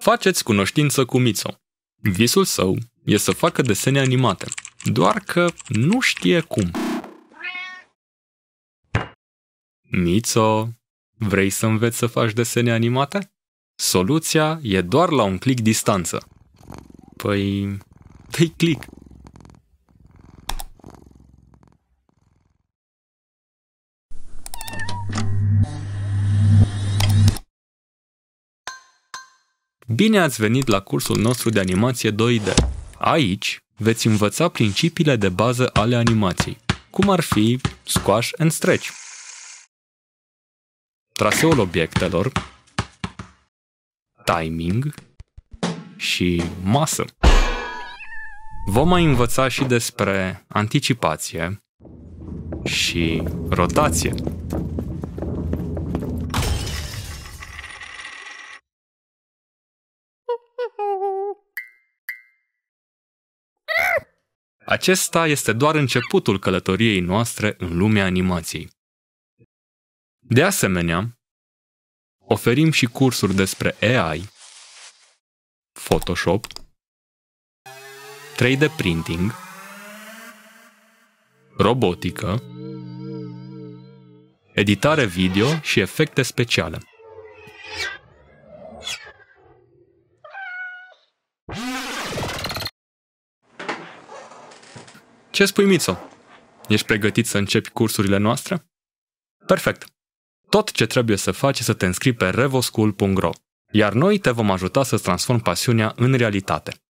Faceți cunoștință cu Mițo. Visul său e să facă desene animate, doar că nu știe cum. Mițo, vrei să înveți să faci desene animate? Soluția e doar la un click distanță. Păi, dă-i click. Bine ați venit la cursul nostru de animație 2D. Aici veți învăța principiile de bază ale animației, cum ar fi squash and stretch, traseul obiectelor, timing și masă. Vom mai învăța și despre anticipație și rotație. Acesta este doar începutul călătoriei noastre în lumea animației. De asemenea, oferim și cursuri despre AI, Photoshop, 3D printing, robotică, editare video și efecte speciale. Ce spui, Mițo? Ești pregătit să începi cursurile noastre? Perfect! Tot ce trebuie să faci e să te înscrii pe revoschool.ro, iar noi te vom ajuta să-ți transformi pasiunea în realitate.